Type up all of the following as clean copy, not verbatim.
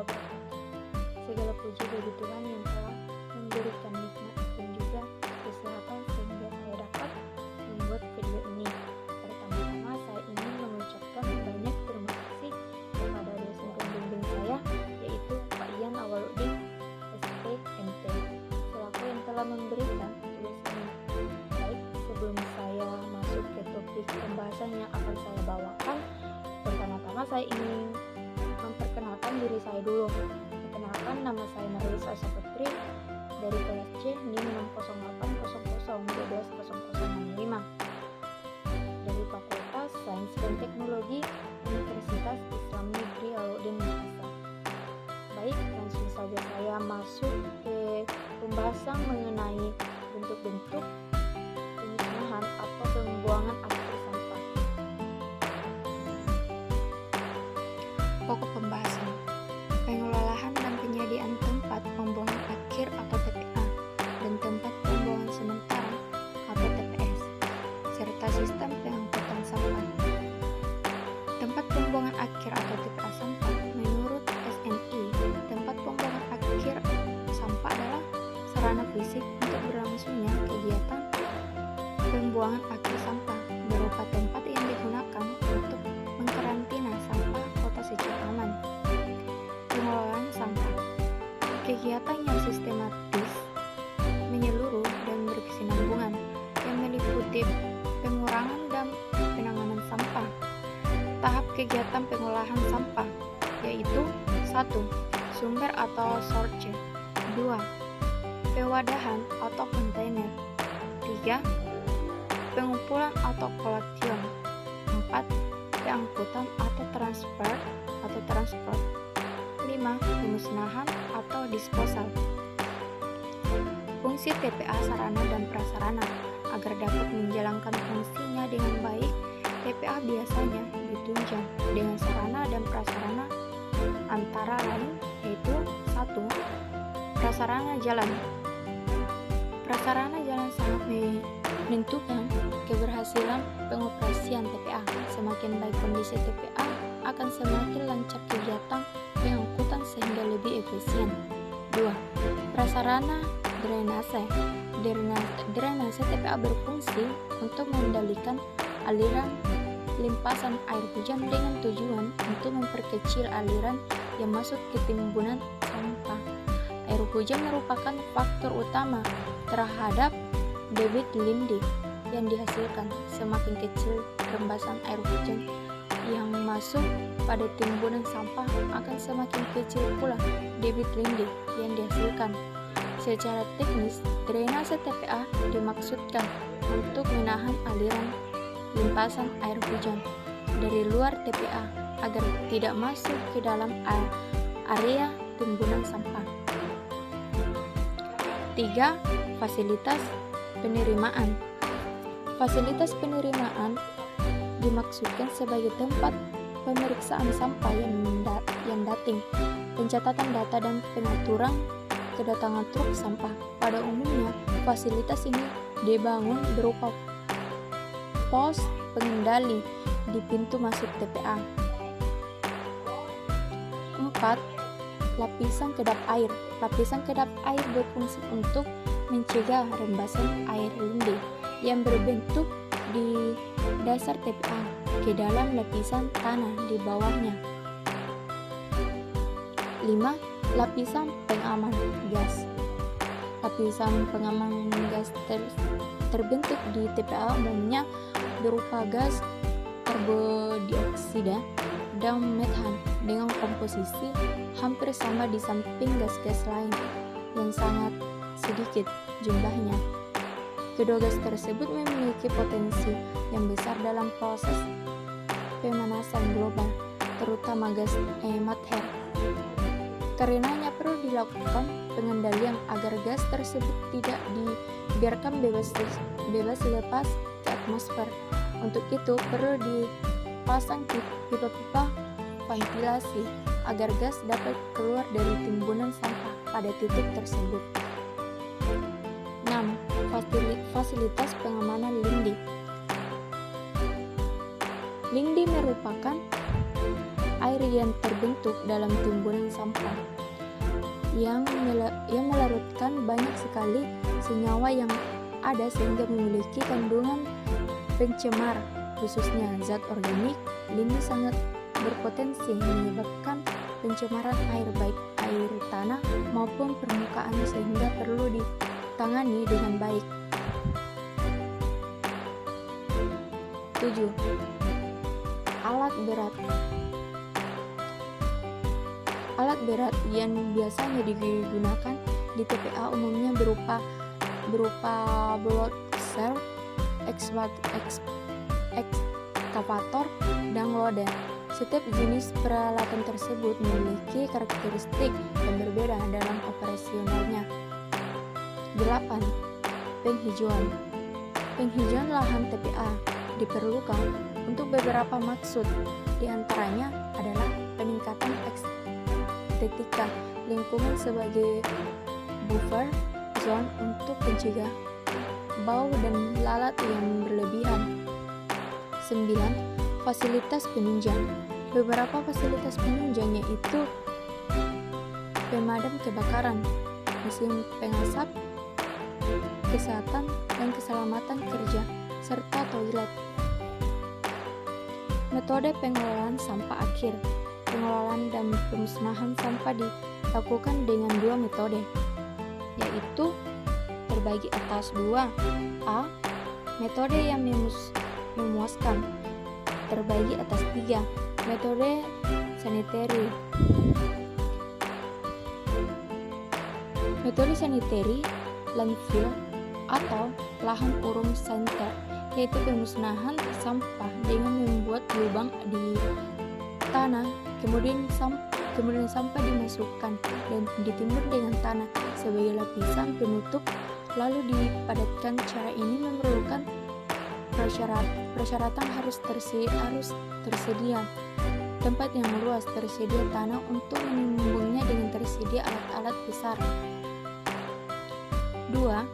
wabarakatuh. Segala puji bagi Tuhan yang telah memberikan nikmat dan juga kesehatan sehingga saya dapat membuat video ini. Pertama-tama saya ingin mengucapkan banyak terima kasih kepada dosen pembimbing saya, yaitu Pak Ian Awaludin, SPMT, selaku yang telah memberikan tulisan ini. Baik, sebelum saya masuk ke topik pembahasan yang akan saya bawakan, pertama-tama saya ingin memperkenalkan diri saya dulu. Perkenalkan, nama saya Marisa Saputri dari kelas C NIM 60800120065 dari Fakultas Sains dan Teknologi Universitas Islam Negeri Alauddin Makassar. Baik, langsung saja saya masuk ke pembahasan mengenai bentuk-bentuk pemusnahan atau pembuangan akhir sampah. Pokok pembahasan: pengelolaan dan penyediaan tempat pembuangan akhir atau TPA dan tempat pembuangan sementara atau TPS, serta sistem pengangkutan sampah. Tempat pembuangan akhir atau TPA sampah menurut SNI, tempat pembuangan akhir sampah adalah sarana fisik untuk berlangsungnya kegiatan pembuangan akhir sampah berupa tempat yang digunakan untuk mengkarantina sampah kota secara aman. Pengelolaan sampah, kegiatan yang sistematis, menyeluruh dan berkesinambungan yang meliputi pengurangan dan penanganan sampah. Tahap kegiatan pengolahan sampah yaitu 1. Sumber atau source, 2. Pewadahan atau kontainer, 3. Pengumpulan atau collection, 4. Peangkutan atau transport, 5. Pemusnahan atau disposal. Fungsi TPA sarana dan prasarana. Agar dapat menjalankan fungsinya dengan baik, TPA biasanya ditunjang dengan sarana dan prasarana antara lain yaitu 1. Prasarana jalan. Prasarana jalan sangat menentukan keberhasilan pengoperasian TPA. Semakin baik kondisi TPA, akan semakin lancar kegiatan pengangkutan sehingga lebih efisien. 2. Prasarana drainase. Drainase TPA berfungsi untuk mengendalikan aliran limpasan air hujan dengan tujuan untuk memperkecil aliran yang masuk ke timbunan sampah. Air hujan merupakan faktor utama terhadap debit lindi yang dihasilkan. Semakin kecil rembasan air hujan yang masuk pada timbunan sampah, akan semakin kecil pula debit lindi yang dihasilkan. Secara teknis, drainase TPA dimaksudkan untuk menahan aliran limpasan air hujan dari luar TPA agar tidak masuk ke dalam area timbunan sampah. 3. Fasilitas penerimaan. Fasilitas penerimaan dimaksudkan sebagai tempat pemeriksaan sampah yang dating, pencatatan data dan pengaturan kedatangan truk sampah. Pada umumnya, fasilitas ini dibangun berupa pos pengendali di pintu masuk TPA. 4. Lapisan kedap air. Lapisan kedap air berfungsi untuk mencegah rembasan air lindi yang berbentuk di dasar TPA ke dalam lapisan tanah di bawahnya. 5. Lapisan pengaman gas. Lapisan pengaman gas terbentuk di TPA umumnya berupa gas karbodioksida dan metan dengan komposisi hampir sama di samping gas-gas lain yang sangat sedikit jumlahnya. Kedua gas tersebut memiliki potensi yang besar dalam proses pemanasan global, terutama gas methane. Karenanya perlu dilakukan pengendalian agar gas tersebut tidak dibiarkan bebas lepas ke atmosfer. Untuk itu perlu dipasang pipa-pipa ventilasi agar gas dapat keluar dari timbunan sampah pada titik tersebut. 6. Fasilitas pengamanan lindi. Lindi merupakan air yang terbentuk dalam timbunan sampah yang melarutkan banyak sekali senyawa yang ada sehingga memiliki kandungan pencemar, khususnya zat organik. Ini sangat berpotensi menyebabkan pencemaran air, baik air tanah maupun permukaan, sehingga perlu ditangani dengan baik. 7. Alat berat. Alat berat yang biasanya digunakan di TPA umumnya berupa bulldozer, ekskavator, dan loader. Setiap jenis peralatan tersebut memiliki karakteristik yang berbeda dalam operasionalnya. 8. Penghijauan. Penghijauan lahan TPA diperlukan untuk beberapa maksud, di antaranya adalah peningkatan estetika lingkungan sebagai buffer zone untuk mencegah bau dan lalat yang berlebihan. 9. Fasilitas penunjang. Beberapa fasilitas penunjang yaitu pemadam kebakaran, mesin pengasap, kesehatan dan keselamatan kerja, serta toilet. Metode pengelolaan sampah akhir. Pengelolaan dan pemusnahan sampah dilakukan dengan 2 metode, yaitu terbagi atas 2. A. Metode yang memuaskan, terbagi atas 3. Metode sanitary. Metode sanitary landfill atau lahan urung saniter, yaitu pemusnahan sampah dengan membuat lubang di tanah, kemudian sampah dimasukkan dan ditimbun dengan tanah sebagai lapisan penutup, lalu dipadatkan. Cara ini memerlukan persyaratan harus tersedia tempat yang luas, tersedia tanah untuk menimbunnya dengan tersedia alat-alat besar. 2.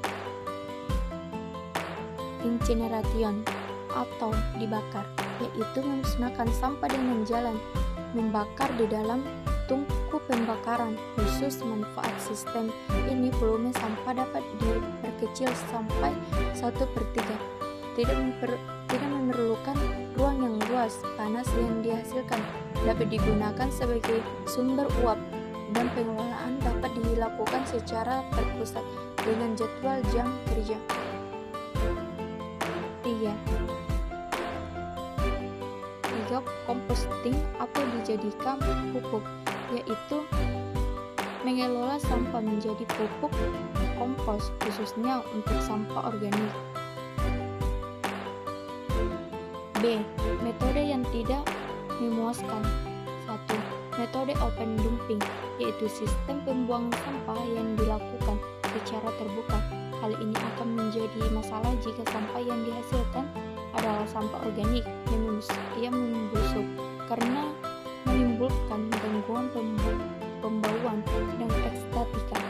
Incineration atau dibakar, yaitu memusnahkan sampah dengan jalan membakar di dalam tungku pembakaran. Khusus manfaat sistem ini, volume sampah dapat diperkecil sampai 1/3. Tidak memerlukan ruang yang luas. Panas yang dihasilkan dapat digunakan sebagai sumber uap, dan pengelolaan dapat dilakukan secara terpusat dengan jadwal jam kerja. 3. Composting atau dijadikan pupuk, yaitu mengelola sampah menjadi pupuk kompos, khususnya untuk sampah organik. B. Metode yang tidak memuaskan. 1. Metode open dumping, yaitu sistem pembuangan sampah yang dilakukan secara terbuka. Hal ini akan menjadi masalah jika sampah yang dihasilkan adalah sampah organik yang membusuk, karena menimbulkan gangguan pembauan dan estetika,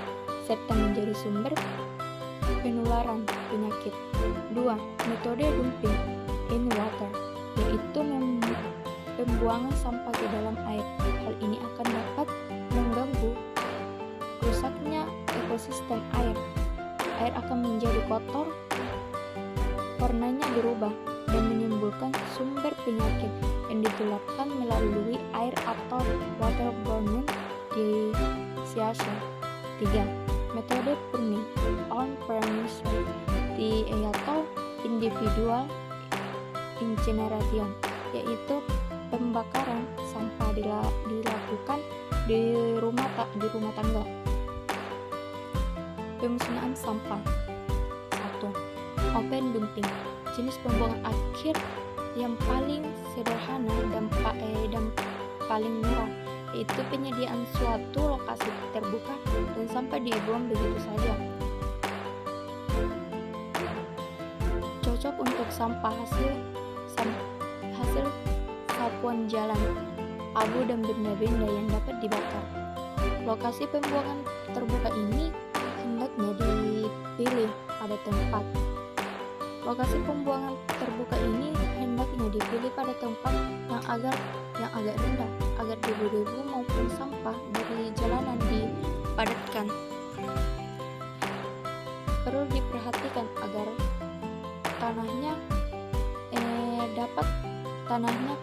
serta menjadi sumber penularan penyakit. 2. Metode dumping in water, yaitu pembuangan sampah ke dalam air. Hal ini akan dapat mengganggu rusaknya ekosistem air. Air akan menjadi kotor, warnanya berubah, dan menimbulkan sumber penyakit yang ditularkan melalui air atau waterborne disease. 3. Metode purging on premise atau individual incineration, yaitu pembakaran sampah dilakukan di rumah tangga. Pemusnahan sampah. 1. Open dumping, jenis pembuangan akhir yang paling sederhana dan paling murah, yaitu penyediaan suatu lokasi terbuka dan sampah dibuang begitu saja. Cocok untuk sampah hasil sapuan jalan, abu dan benda-benda yang dapat dibakar. Lokasi pembuangan terbuka ini hendaknya dipilih pada tempat. Lokasi pembuangan terbuka ini hendaknya dipilih pada tempat yang yang agak rendah agar debu-debu maupun sampah dari jalanan dipadatkan. Perlu diperhatikan agar tanahnya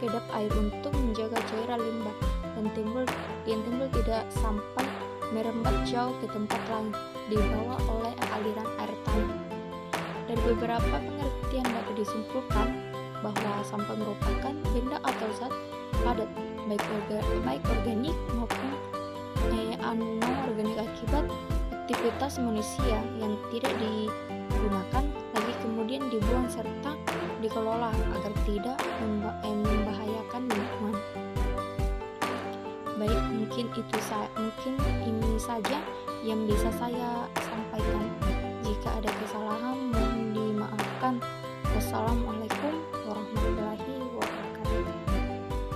kedap air untuk menjaga cairan limbah yang timbul tidak sampai merembet jauh ke tempat lain dibawa oleh aliran air tanah. Dari beberapa penelitian dapat disimpulkan bahwa sampah merupakan benda atau zat padat baik organik maupun anorganik akibat aktivitas manusia yang tidak digunakan lagi kemudian dibuang serta dikelola agar tidak membahayakan lingkungan. Baik, mungkin ini saja yang bisa saya sampaikan. Jika ada kesalahan mohon dimaafkan. Wassalamualaikum warahmatullahi